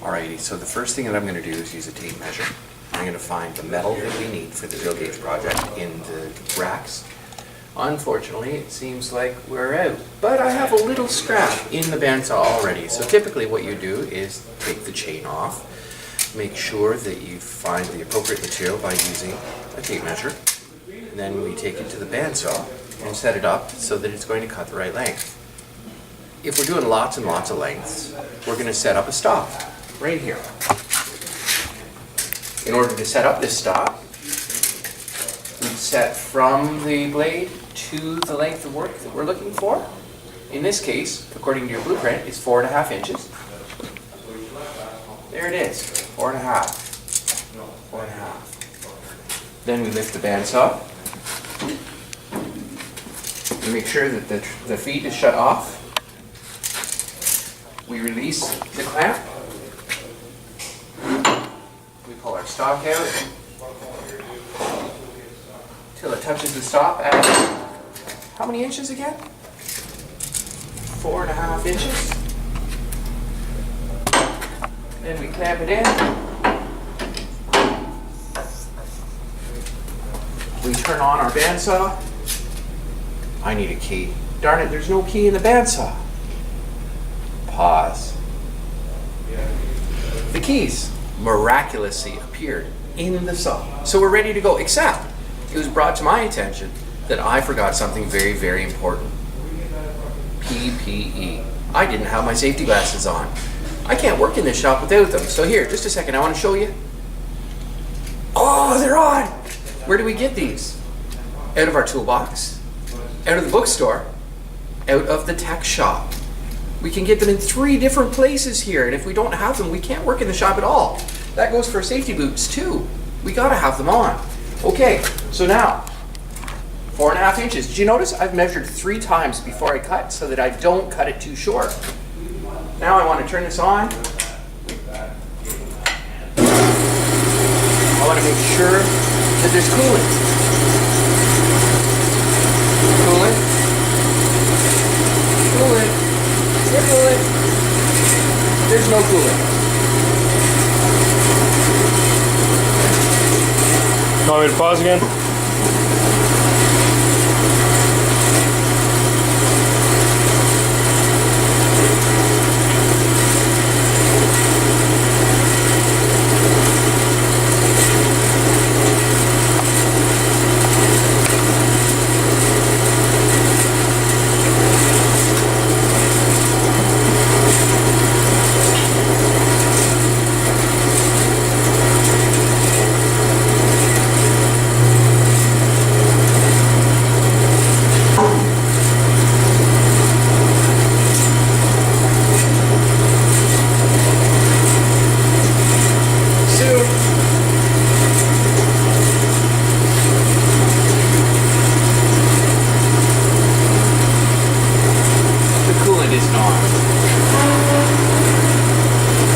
Alrighty, so the first thing that I'm going to do is use a tape measure. I'm going to find the metal that we need for the drill gauge project in the racks. Unfortunately, it seems like we're out, but I have a little scrap in the bandsaw already. So typically what you do is take the chain off, make sure that you find the appropriate material by using a tape measure. And then we take it to the bandsaw and set it up so that it's going to cut the right length. If we're doing lots and lots of lengths, we're going to set up a stop right here. In order to set up this stop, we set from the blade to the length of work that we're looking for. In this case, according to your blueprint, is 4.5 inches. There it is, 4.5. 4.5. Then we lift the bandsaw. We make sure that the feed is shut off. We release the clamp. We pull our stock out till it touches the stop at how many inches again? 4.5 inches. Then we clamp it in. We turn on our bandsaw. I need a key. Darn it, there's no key in the bandsaw. Pause. The keys miraculously appeared in the saw. So we're ready to go, except it was brought to my attention that I forgot something very, very important. PPE. I didn't have my safety glasses on. I can't work in this shop without them. So here, just a second, I want to show you. Oh, they're on! Where do we get these? Out of our toolbox, out of the bookstore, out of the tech shop. We can get them in 3 different places here, and if we don't have them, we can't work in the shop at all. That goes for safety boots too. We gotta have them on. Okay, so now, 4.5 inches. Did you notice I've measured 3 times before I cut so that I don't cut it too short? Now I want to turn this on. I want to make sure that there's coolant. Coolant. Coolant. Coolant. There's no coolant. You want me to pause again?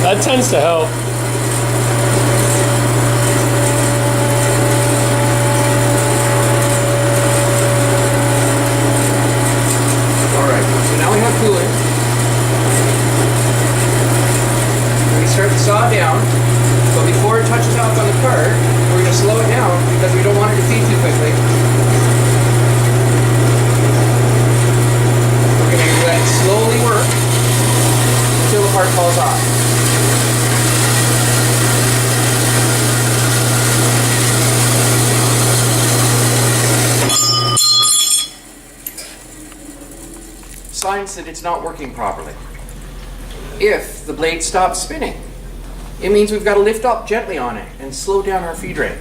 That tends to help. Alright, so now we have coolant. We start the saw down, but before it touches off on the cart, we're going to slow it down because we don't want it to feed too quickly. We're going to let it slowly work until the part falls off. Signs that it's not working properly. If the blade stops spinning, it means we've got to lift up gently on it and slow down our feed rate.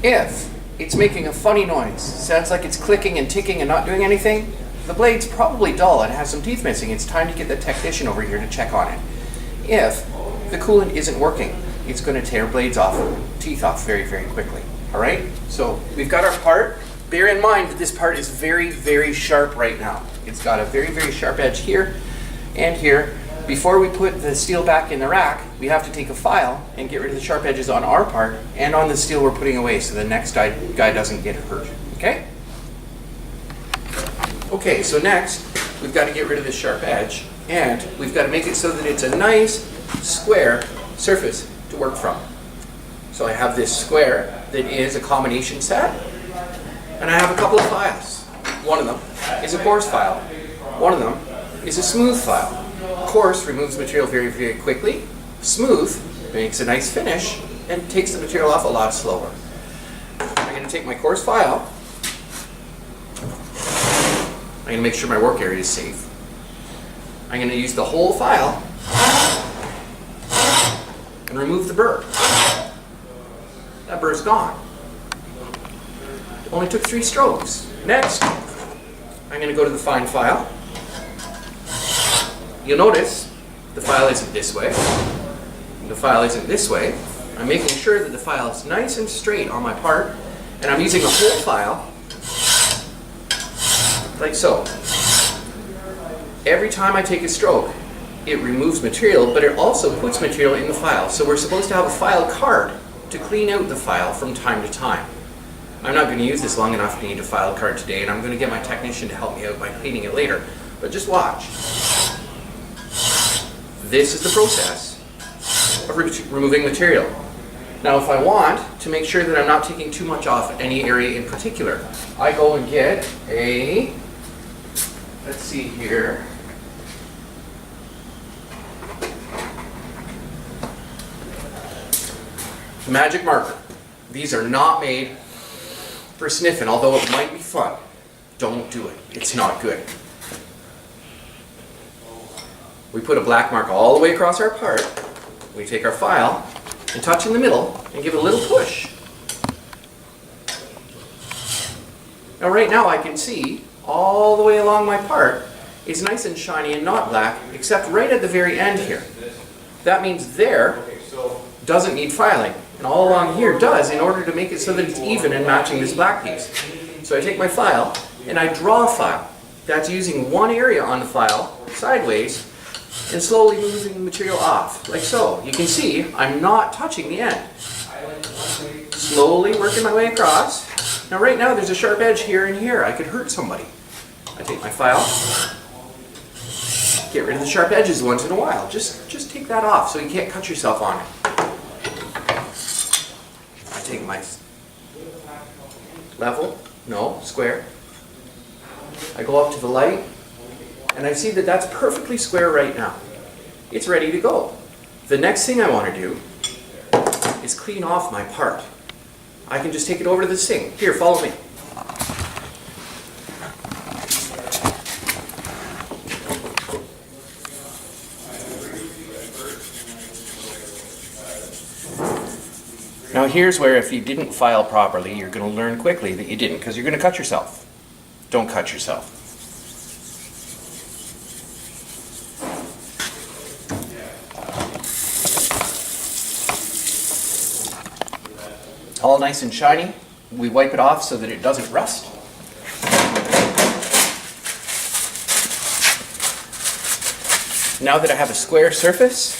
If it's making a funny noise, sounds like it's clicking and ticking and not doing anything, the blade's probably dull and has some teeth missing. It's time to get the technician over here to check on it. If the coolant isn't working, it's going to tear blades off, teeth off very, very quickly. All right? So we've got our part. Bear in mind that this part is very, very sharp right now. It's got a very, very sharp edge here and here. Before we put the steel back in the rack, we have to take a file and get rid of the sharp edges on our part and on the steel we're putting away so the next guy doesn't get hurt. Okay? Okay, so next we've got to get rid of the sharp edge, and we've got to make it so that it's a nice square surface to work from. So I have this square that is a combination set, and I have a couple of files. One of them is a coarse file. One of them is a smooth file. Coarse removes material very, very quickly. Smooth makes a nice finish and takes the material off a lot slower. I'm going to take my coarse file. I'm going to make sure my work area is safe. I'm going to use the whole file and remove the burr. That burr's gone. It only took 3 strokes. Next, I'm going to go to the fine file. You'll notice the file isn't this way. The file isn't this way. I'm making sure that the file is nice and straight on my part, and I'm using the whole file like so. Every time I take a stroke, it removes material, but it also puts material in the file. So we're supposed to have a file card to clean out the file from time to time. I'm not going to use this long enough to need a file card today, and I'm going to get my technician to help me out by cleaning it later. But just watch. This is the process of removing material. Now if I want to make sure that I'm not taking too much off any area in particular, I go and get a, let's see here, magic marker. These are not made for sniffing, although it might be fun. Don't do it. It's not good. We put a black mark all the way across our part. We take our file and touch in the middle and give it a little push. Now right now I can see all the way along my part it's nice and shiny and not black, except right at the very end here. That means there doesn't need filing, and all along here does, in order to make it so that it's even and matching this black piece. So I take my file and I draw a file. That's using one area on the file sideways and slowly moving the material off, like so. You can see I'm not touching the end. Slowly working my way across. Now right now there's a sharp edge here and here. I could hurt somebody. I take my file, get rid of the sharp edges once in a while. Just take that off so you can't cut yourself on it. I take my square. I go up to the light, and I see that that's perfectly square right now. It's ready to go. The next thing I want to do is clean off my part. I can just take it over to the sink. Here, follow me. Now here's where if you didn't file properly, you're going to learn quickly that you didn't, because you're going to cut yourself. Don't cut yourself. All nice and shiny. We wipe it off so that it doesn't rust. Now that I have a square surface,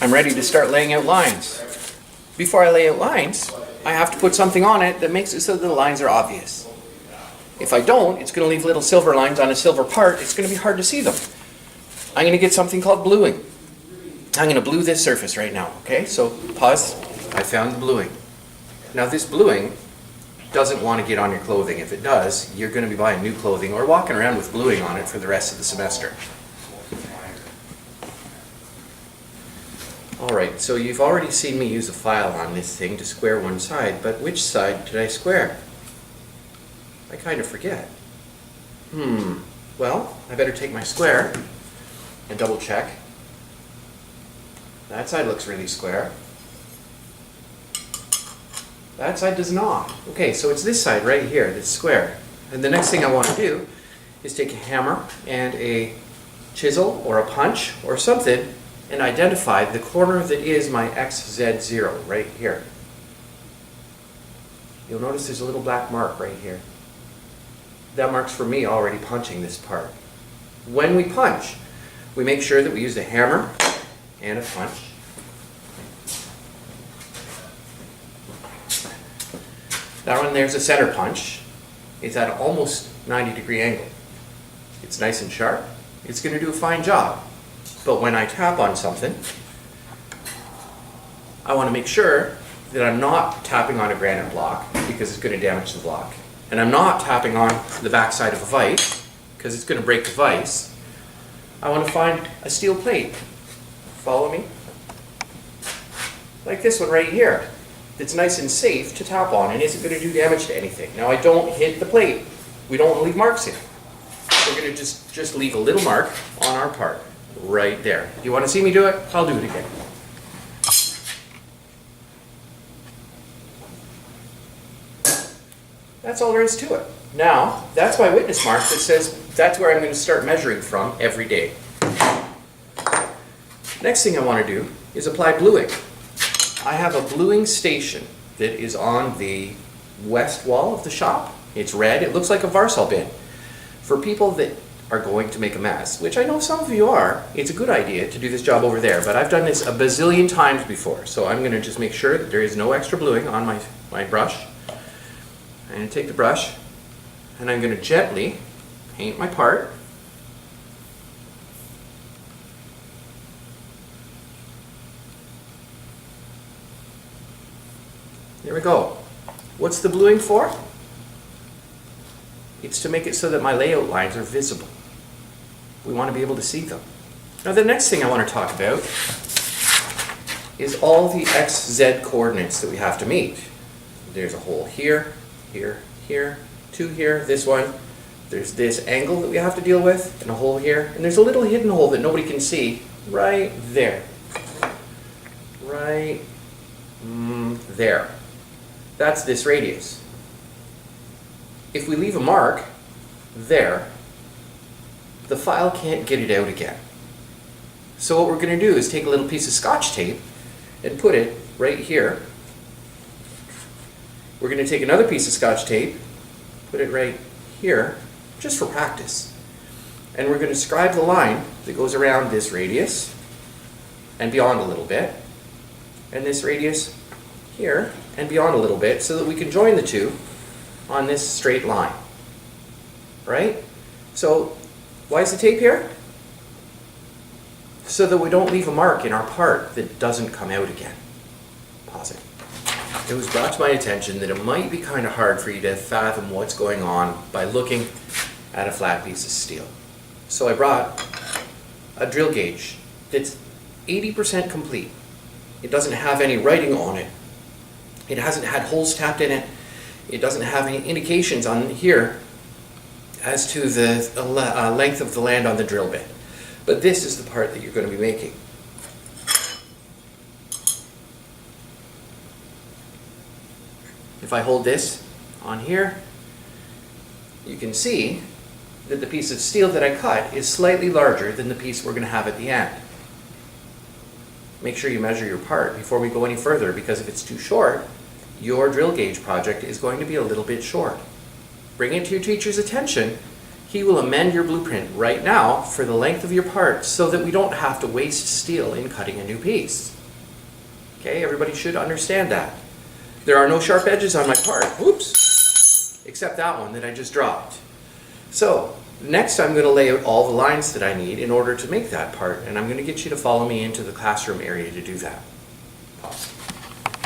I'm ready to start laying out lines. Before I lay out lines, I have to put something on it that makes it so that the lines are obvious. If I don't, it's going to leave little silver lines on a silver part. It's going to be hard to see them. I'm going to get something called bluing. I'm going to blue this surface right now. Okay, so pause. I found the bluing. Now this bluing doesn't want to get on your clothing. If it does, you're going to be buying new clothing or walking around with bluing on it for the rest of the semester. Alright, so you've already seen me use a file on this thing to square one side, but which side did I square? I kind of forget. Well, I better take my square and double check. That side looks really square. That side does not. Okay, so it's this side right here that's square. And the next thing I want to do is take a hammer and a chisel or a punch or something and identify the corner that is my XZ0 right here. You'll notice there's a little black mark right here. That marks for me already punching this part. When we punch, we make sure that we use a hammer and a punch. That one there's a center punch. It's at an almost 90-degree angle. It's nice and sharp. It's going to do a fine job. But when I tap on something, I want to make sure that I'm not tapping on a granite block because it's going to damage the block. And I'm not tapping on the back side of a vise because it's going to break the vise. I want to find a steel plate. Follow me? Like this one right here. That's nice and safe to tap on and isn't going to do damage to anything. Now I don't hit the plate. We don't leave marks in it. We're going to just leave a little mark on our part. Right there. You want to see me do it? I'll do it again. That's all there is to it. Now, that's my witness mark that says that's where I'm going to start measuring from every day. Next thing I want to do is apply bluing. I have a bluing station that is on the west wall of the shop. It's red. It looks like a Varsol bin. For people that are going to make a mess, which I know some of you are, it's a good idea to do this job over there, but I've done this a bazillion times before, so I'm going to just make sure that there is no extra bluing on my brush. I'm going to take the brush and I'm going to gently paint my part. There we go. What's the bluing for? It's to make it so that my layout lines are visible. We want to be able to see them. Now the next thing I want to talk about is all the XZ coordinates that we have to meet. There's a hole here, here, here, two here, this one. There's this angle that we have to deal with, and a hole here. And there's a little hidden hole that nobody can see right there. Right there. That's this radius. If we leave a mark there, the file can't get it out again. So what we're going to do is take a little piece of Scotch tape and put it right here. We're going to take another piece of Scotch tape, put it right here, just for practice. And we're going to scribe the line that goes around this radius and beyond a little bit, and this radius here and beyond a little bit, so that we can join the two on this straight line. Right? So why is the tape here? So that we don't leave a mark in our part that doesn't come out again. Pause it. It was brought to my attention that it might be kind of hard for you to fathom what's going on by looking at a flat piece of steel. So I brought a drill gauge that's 80% complete. It doesn't have any writing on it. It hasn't had holes tapped in it. It doesn't have any indications on here as to the length of the land on the drill bit. But this is the part that you're going to be making. If I hold this on here, you can see that the piece of steel that I cut is slightly larger than the piece we're going to have at the end. Make sure you measure your part before we go any further, because if it's too short, your drill gauge project is going to be a little bit short. Bring it to your teacher's attention. He will amend your blueprint right now for the length of your part so that we don't have to waste steel in cutting a new piece. Okay, everybody should understand that. There are no sharp edges on my part, oops, except that one that I just dropped. So, next I'm going to lay out all the lines that I need in order to make that part, and I'm going to get you to follow me into the classroom area to do that. Pause.